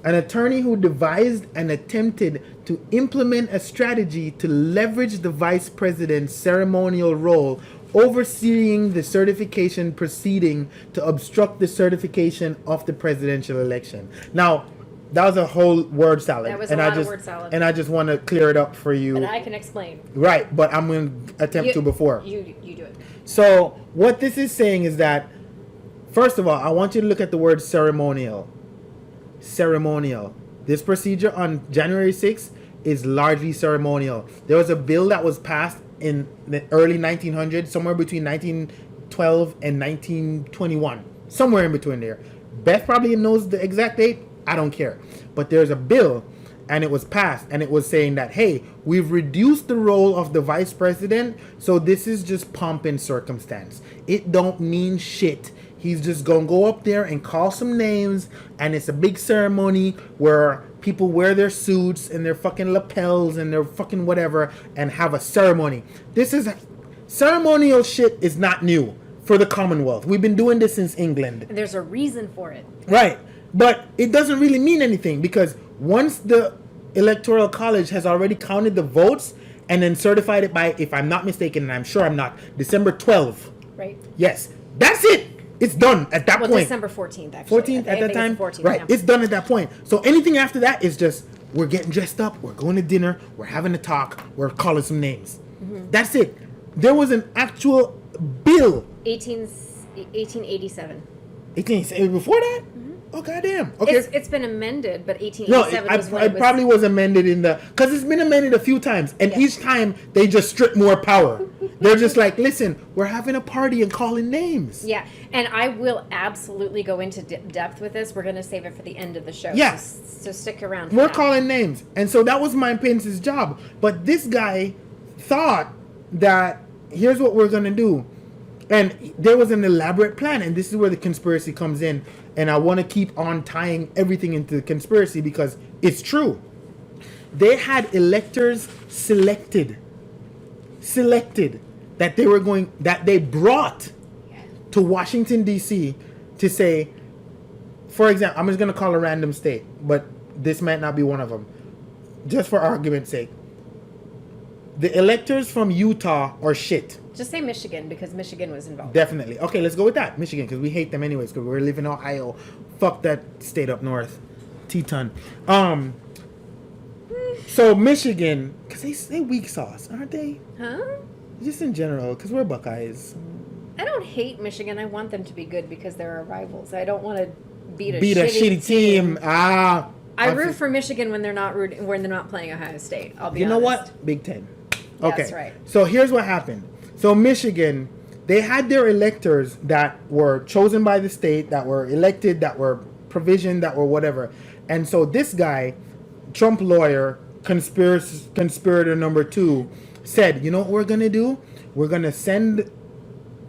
an attorney who devised and attempted to implement a strategy to leverage the vice president's ceremonial role overseeing the certification proceeding to obstruct the certification of the presidential election. Now, that was a whole word salad. That was a lot of word salad. And I just want to clear it up for you. But I can explain. Right, but I'm going to attempt to before. You do it. So what this is saying is that, first of all, I want you to look at the word ceremonial. Ceremonial. This procedure on January 6th is largely ceremonial. There was a bill that was passed in the early 1900s, somewhere between 1912 and 1921. Somewhere in between there. Beth probably knows the exact date. I don't care. But there's a bill, and it was passed, and it was saying that, hey, we've reduced the role of the vice president, so this is just pomp and circumstance. It don't mean shit. He's just gonna go up there and call some names, and it's a big ceremony where people wear their suits and their fucking lapels and their fucking whatever and have a ceremony. This is ceremonial shit is not new for the Commonwealth. We've been doing this since England. And there's a reason for it. Right. But it doesn't really mean anything because once the Electoral College has already counted the votes and then certified it by, if I'm not mistaken, and I'm sure I'm not, December 12th. Right. Yes. That's it. It's done at that Well, point. December 14th, actually. 14th I at that think time? it's the 14th, Right. yeah. It's done at that point. So anything after that is just, we're getting dressed up, we're going to dinner, we're having a talk, we're calling some names. Mm-hmm. That's it. There was an actual bill. 1887. 18, before that? Oh, goddamn. Okay. It's been amended, but No, 1887 was when it it was... probably was amended in the... Because it's been amended a few times. And each time, they just strip more power. They're just like, listen, we're having a party and calling names. Yeah, and I will absolutely go into depth with this. We're going to save it for the end of the show. Yeah. So stick around for We're that. calling names. And so that was Mike Pence's job. But this guy thought that, here's what we're going to do. And there was an elaborate plan. And this is where the conspiracy comes in. And I want to keep on tying everything into the conspiracy because it's true. They had electors selected that they brought to Washington, D.C. to say, for example, I'm just going to call a random state, but this might not be one of them. Just for argument's sake. the electors from Utah are shit. Just say Michigan because Michigan was involved. Definitely. Okay, let's go with that. Michigan, because we hate them anyways, because we live in Ohio. Fuck that state up north. Teton. So Michigan, because they weak sauce, aren't they? Huh? Just in general, because we're Buckeyes. I don't hate Michigan. I want them to be good because they're our rivals. I don't want to beat a shitty team. I root for Michigan when they're not playing Ohio State. I'll be honest. You know what? Big Ten. Okay. That's right. So here's what happened. So Michigan, they had their electors that were chosen by the state, that were elected, that were provisioned, that were whatever. And so this guy, Trump lawyer, conspirator number 2, said, you know what we're going to do? We're going to send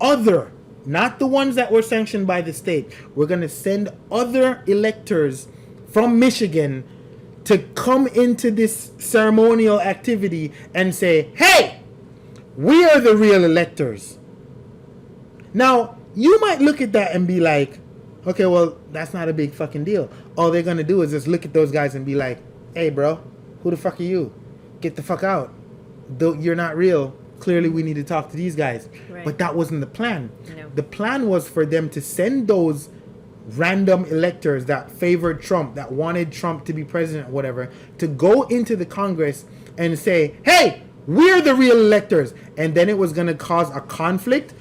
other, not the ones that were sanctioned by the state. We're going to send other electors from Michigan to come into this ceremonial activity and say, hey, we are the real electors. Now, you might look at that and be like, okay, well, that's not a big fucking deal. All they're going to do is just look at those guys and be like, hey, bro, who the fuck are you? Get the fuck out. You're not real. Clearly, we need to talk to these guys. Right. But that wasn't the plan. No. The plan was for them to send those random electors that favored Trump, that wanted Trump to be president or whatever, to go into the Congress and say, hey, we're the real electors. And then it was going to cause a conflict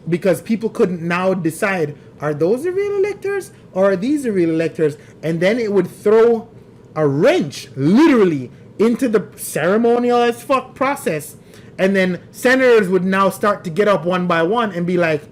because people couldn't now decide, are those the real electors or are these the real electors? And then it would throw a wrench, literally, into the ceremonial as fuck process. And then senators would now start to get up one by one and be like,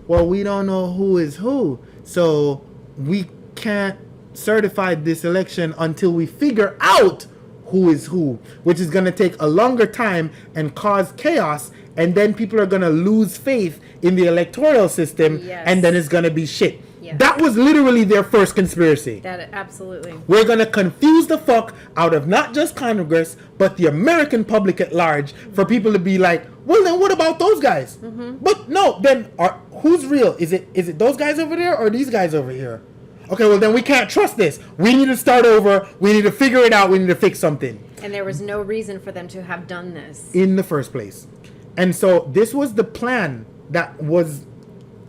well, we don't know who is who, so we can't certify this election until we figure out who is who, which is going to take a longer time and cause chaos. And then people are going to lose faith in the electoral system. Yes. And then it's going to be shit. Yes. That was literally their first conspiracy. That absolutely. We're going to confuse the fuck out of not just Congress, but the American public at large, for people to be like, well, then what about those guys? Mm-hmm. But no, then who's real? Is it those guys over there or these guys over here? Okay, well, then we can't trust this. We need to start over. We need to figure it out. We need to fix something. And there was no reason for them to have done this in the first place. And so this was the plan that was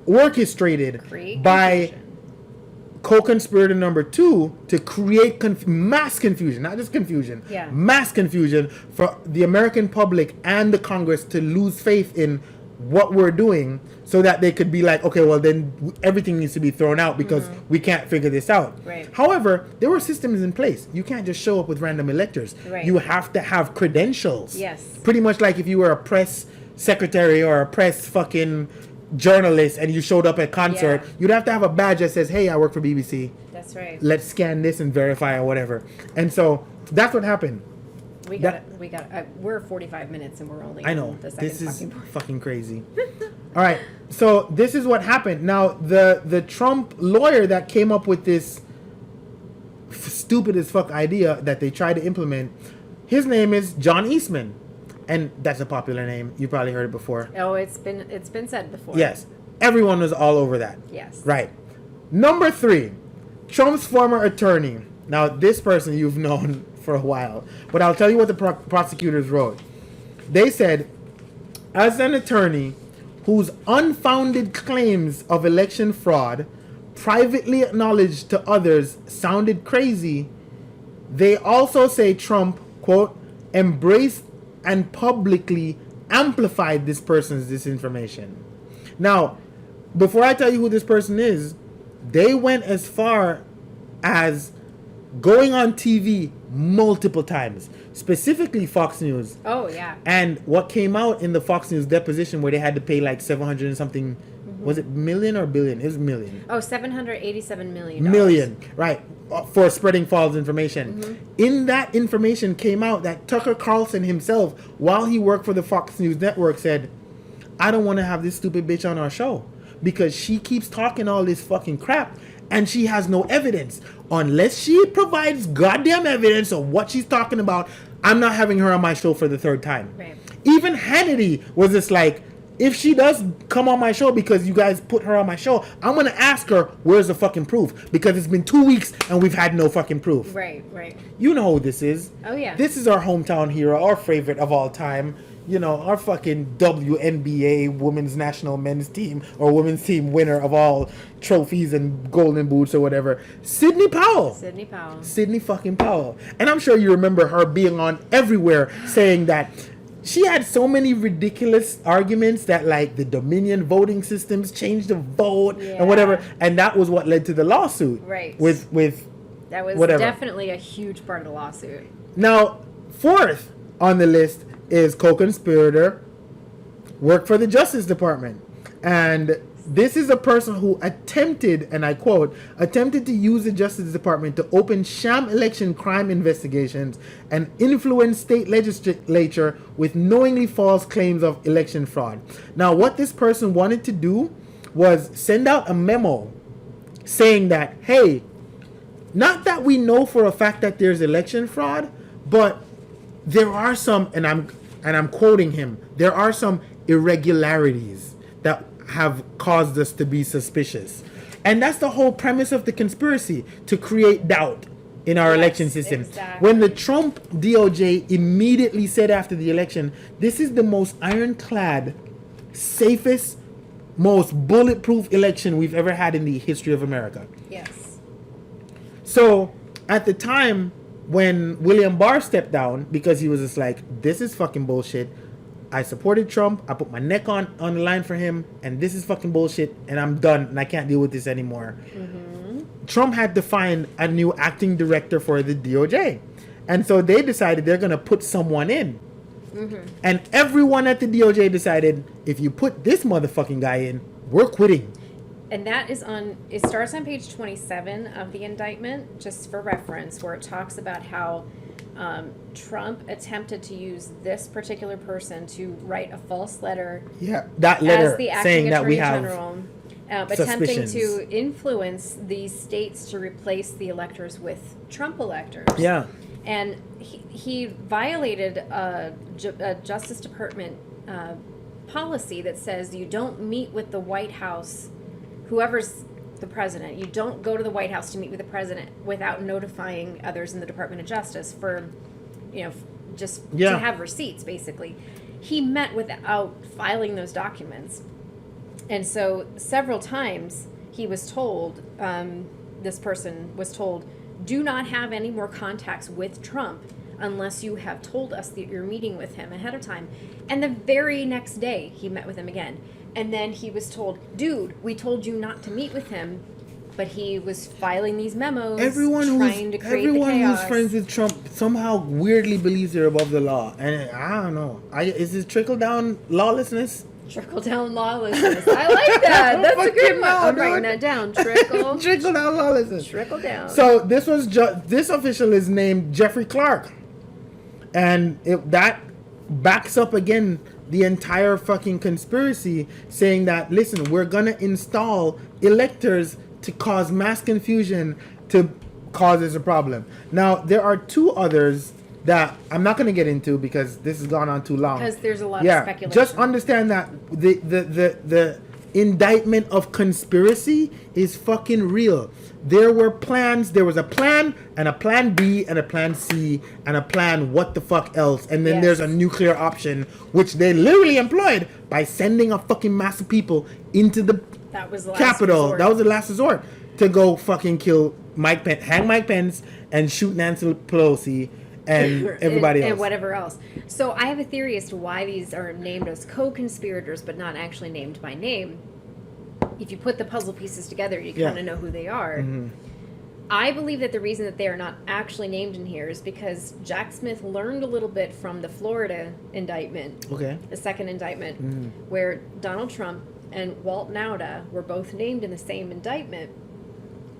orchestrated by co-conspirator number 2 to create mass confusion, not just confusion, mass confusion for the American public and the Congress to lose faith in what we're doing, so that they could be like, okay, well, then everything needs to be thrown out because we can't figure this out. Right. However, there were systems in place. You can't just show up with random electors. Right. You have to have credentials. Yes. Pretty much like if you were a press secretary or a press fucking journalist and you showed up at concert, you'd have to have a badge that says, hey, I work for BBC. That's right. Let's scan this and verify or whatever. And so that's what happened. We're 45 minutes and we're only I know. on the second This is fucking part. fucking crazy. All right. So this is what happened. Now, the Trump lawyer that came up with this stupid as fuck idea that they tried to implement, his name is John Eastman. And that's a popular name. You probably heard it before. Oh, it's been said before. Yes. Everyone was all over that. Yes. Right. Number 3, Trump's former attorney. Now, this person you've known for a while, but I'll tell you what the prosecutors wrote. They said, as an attorney whose unfounded claims of election fraud, privately acknowledged to others, sounded crazy, they also say Trump, quote, embraced and publicly amplified this person's disinformation. Now, before I tell you who this person is, they went as far as going on TV multiple times, specifically Fox News. Oh, yeah. And what came out in the Fox News deposition where they had to pay like 700 and something, was it million or billion? It was million. Oh, $787 million. Million, right, for spreading false information. In that information came out that Tucker Carlson himself, while he worked for the Fox News network, said, I don't want to have this stupid bitch on our show because she keeps talking all this fucking crap and she has no evidence. Unless she provides goddamn evidence of what she's talking about, I'm not having her on my show for the third time. Right. Even Hannity was just like, if she does come on my show because you guys put her on my show, I'm going to ask her, where's the fucking proof? Because it's been 2 weeks and we've had no fucking proof. Right, right. You know who this is. Oh, yeah. This is our hometown hero, our favorite of all time. You know, our fucking WNBA women's national men's team or women's team winner of all trophies and golden boots or whatever. Sidney Powell. Sidney fucking Powell. And I'm sure you remember her being on everywhere saying that she had so many ridiculous arguments that like the Dominion voting systems changed the vote and whatever, and that was what led to the lawsuit. Right. With that was whatever. Definitely a huge part of the lawsuit. Now, fourth on the list is co-conspirator, work for the Justice Department, and this is a person who attempted, and I quote, attempted to use the Justice Department to open sham election crime investigations and influence state legislature with knowingly false claims of election fraud. Now, what this person wanted to do was send out a memo saying that, hey, not that we know for a fact that there's election fraud, but there are some, and I'm quoting him, there are some irregularities that have caused us to be suspicious. And that's the whole premise of the conspiracy, to create doubt in our election system. Exactly. When the Trump DOJ immediately said after the election, this is the most ironclad, safest, most bulletproof election we've ever had in the history of America. Yes. So at the time when William Barr stepped down, because he was just like, this is fucking bullshit, I supported Trump, I put my neck on the line for him, and this is fucking bullshit, and I'm done, and I can't deal with this anymore. Mm-hmm. Trump had to find a new acting director for the DOJ. And so they decided they're going to put someone in. Mm-hmm. And everyone at the DOJ decided, if you put this motherfucking guy in, we're quitting. And that is it starts on page 27 of the indictment, just for reference, where it talks about how Trump attempted to use this particular person to write a false letter. Yeah, that letter as the acting saying that we Attorney have General, attempting to influence these states to replace the electors with Trump electors. Yeah. And he violated a Justice Department policy that says you don't meet with the White House, whoever's the president. You don't go to the White House to meet with the president without notifying others in the Department of Justice for, just to have receipts, basically. He met without filing those documents. And so several times he was told, this person was told, do not have any more contacts with Trump unless you have told us that you're meeting with him ahead of time. And the very next day he met with him again. And then he was told, dude, we told you not to meet with him. But he was filing these memos, trying to create the chaos. Everyone who's friends with Trump somehow weirdly believes they're above the law. And I don't know. Is this trickle-down lawlessness? Trickle-down lawlessness. I like that. That's a good one. I'm writing that down. Trickle-down lawlessness. Trickle down. So this official is named Jeffrey Clark. And that backs up again the entire fucking conspiracy, saying that, listen, we're gonna install electors to cause mass confusion to cause us a problem. Now, there are two others that I'm not gonna get into because this has gone on too long. Because there's a lot of speculation. Just understand that the indictment of conspiracy is fucking real. There were plans. There was a plan and a plan B and a plan C and a plan what the fuck else. And then there's a nuclear option, which they literally employed by sending a fucking mass of people into the Capitol. Resort. That was the last resort to go fucking kill hang Mike Pence and shoot Nancy Pelosi and everybody else. And whatever else. So I have a theory as to why these are named as co-conspirators but not actually named by name. If you put the puzzle pieces together, you kind of know who they are. Mm-hmm. I believe that the reason that they are not actually named in here is because Jack Smith learned a little bit from the Florida indictment, the second indictment, where Donald Trump and Walt Nauta were both named in the same indictment.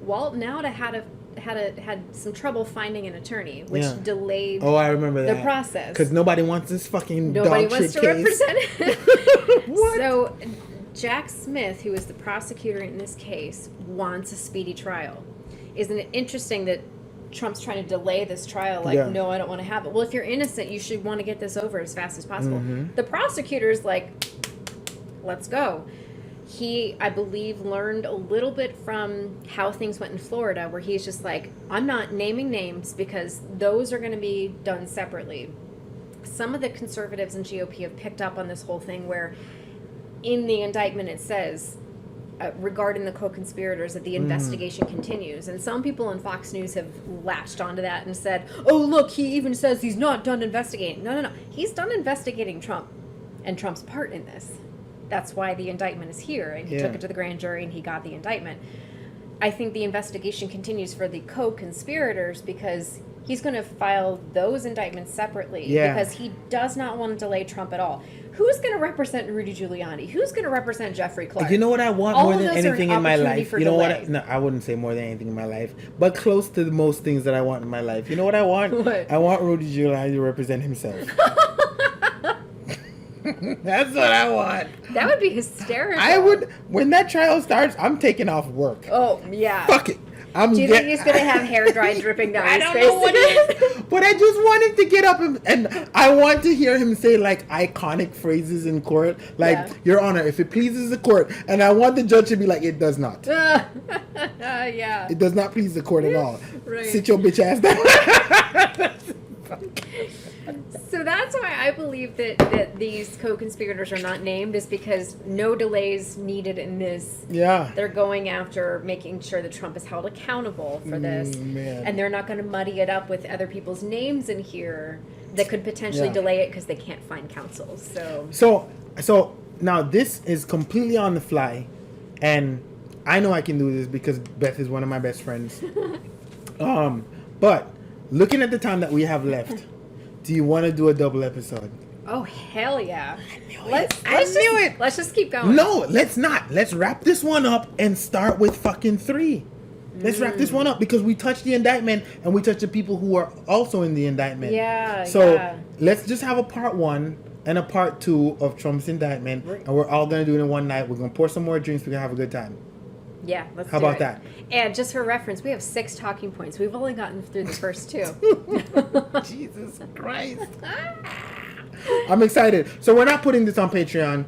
Walt Nauta had some trouble finding an attorney, which delayed I remember the process. Because nobody wants this fucking nobody dog wants shit to case. represent it. What? So Jack Smith, who is the prosecutor in this case, wants a speedy trial. Isn't it interesting that Trump's trying to delay this trial? No, I don't want to have it. Well, if you're innocent, you should want to get this over as fast as possible. Mm-hmm. The prosecutor's like, let's go. He, I believe, learned a little bit from how things went in Florida, where he's just like, I'm not naming names because those are going to be done separately. Some of the conservatives and GOP have picked up on this whole thing where in the indictment it says, regarding the co-conspirators, that the investigation continues. And some people on Fox News have latched onto that and said, oh, look, he even says he's not done investigating. No. He's done investigating Trump and Trump's part in this. That's why the indictment is here. And he took it to the grand jury and he got the indictment. I think the investigation continues for the co-conspirators because he's going to file those indictments separately because he does not want to delay Trump at all. Who's going to represent Rudy Giuliani? Who's going to represent Jeffrey Clark? You know what I want more than anything in my life? You know delay. what? No, I wouldn't say more than anything in my life, but close to the most things that I want in my life. You know what I want? What? I want Rudy Giuliani to represent himself. That's what I want. That would be hysterical. I would. When that trial starts, I'm taking off work. Oh, yeah. Fuck it. Do you think he's going to have hair dry dripping down his face? I don't know what it is. But I just want him to get up and I want to hear him say like iconic phrases in court. Like, Your Honor, if it pleases the court. And I want the judge to be like, it does not. Yeah. It does not please the court at all. Right. Sit your bitch ass down. So that's why I believe that these co-conspirators are not named, is because no delays needed in this. Yeah. They're going after making sure that Trump is held accountable for this. Man. And they're not going to muddy it up with other people's names in here that could potentially delay it because they can't find counsel. So now this is completely on the fly, and I know I can do this because Beth is one of my best friends. But looking at the time that we have left, do you want to do a double episode? Oh, hell yeah. I knew it. Let's just keep going. No, let's not. Let's wrap this one up and start with fucking 3. Let's wrap this one up because we touched the indictment and we touched the people who are also in the indictment. Yeah. So let's just have a part 1 and a part 2 of Trump's indictment, and we're all going to do it in one night. We're going to pour some more drinks. We're going to have a good time. Yeah, let's How do about it. that? And just for reference, we have 6 talking points. We've only gotten through the first 2. Jesus Christ. I'm excited. So we're not putting this on Patreon.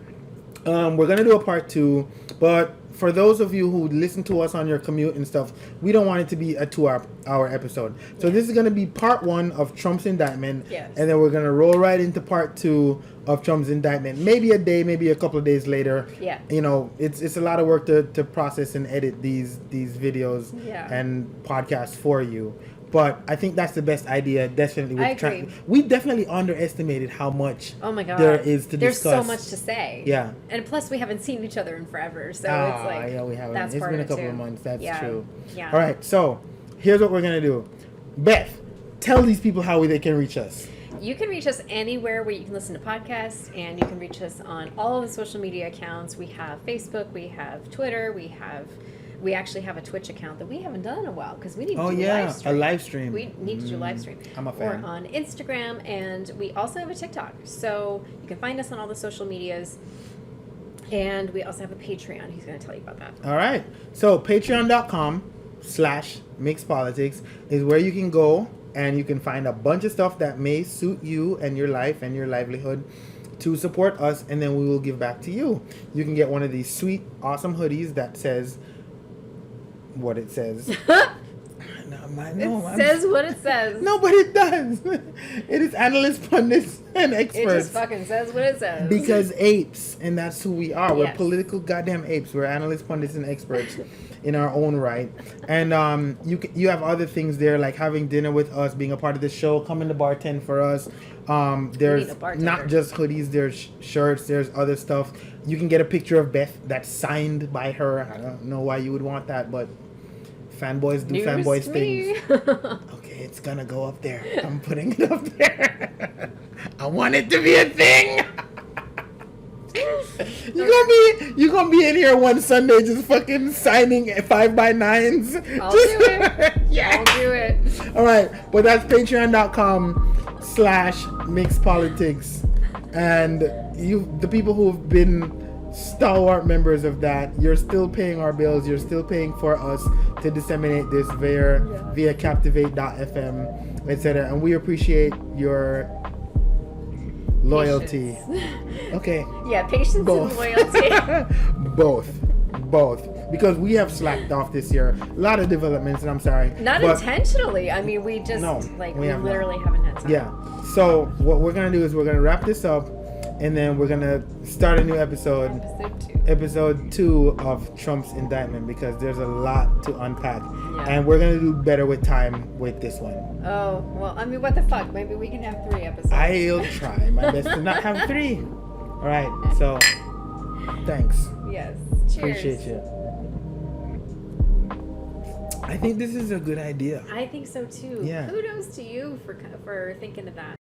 We're going to do a part 2. But for those of you who listen to us on your commute and stuff, we don't want it to be a 2-hour episode. So this is going to be part 1 of Trump's indictment. Yes. And then we're going to roll right into part 2 of Trump's indictment. Maybe a day, maybe a couple of days later. Yeah. You know, it's a lot of work to process and edit these videos and podcasts for you. But I think that's the best idea. Definitely, I agree. We definitely underestimated how much there is to There's discuss. so much to say. Yeah. And plus, we haven't seen each other in forever, so it's like yeah, we haven't. That's It's part been a of it couple too. of months. That's true. Yeah. All right. So here's what we're gonna do. Beth, tell these people how they can reach us. You can reach us anywhere where you can listen to podcasts, and you can reach us on all of the social media accounts. We have Facebook, we have Twitter, we actually have a Twitch account that we haven't done in a while because we need to do a live stream. We need to do live stream. I'm a fan. We're on Instagram, and we also have a TikTok. So you can find us on all the social medias. And we also have a Patreon. He's going to tell you about that. All right. So patreon.com/mixedpolitics is where you can go and you can find a bunch of stuff that may suit you and your life and your livelihood to support us, and then we will give back to you. You can get one of these sweet, awesome hoodies that says what it says. It says what it says. No, but it does. It is analysts, pundits, and experts. It just fucking says what it says. Because apes, and that's who we are. We're Yes. political goddamn apes. We're analysts, pundits, and experts in our own right. And you have other things there, like having dinner with us, being a part of the show, coming to bartend for us. There's not just hoodies, there's shirts, there's other stuff. You can get a picture of Beth that's signed by her. I don't know why you would want that, but fanboys do fanboys things. Okay, it's gonna go up there. I'm putting it up there. I want it to be a thing. You gonna be in here one Sunday just fucking signing 5x9s. I'll do it. Yeah. I'll do it. All right, but that's patreon.com/mixedpolitics, and the people who've been stalwart members of that, you're still paying our bills. You're still paying for us to disseminate this via Captivate.fm, etc. And we appreciate your loyalty. Patience. Okay. Yeah, patience Both. and loyalty. Both. Because we have slacked off this year. A lot of developments, and I'm sorry. Not but- intentionally. I mean, we just No, we have not. literally haven't had time. Yeah. So what we're gonna do is we're gonna wrap this up, and then we're gonna start a new episode. Episode 2 of Trump's indictment, because there's a lot to unpack, and we're gonna do better with time with this one. Oh well, I mean, what the fuck? Maybe we can have 3 episodes. I'll try my best to not have 3. All right. So thanks. Yes. Cheers. Appreciate you. I think this is a good idea. I think so too. Yeah. Kudos to you for thinking of that.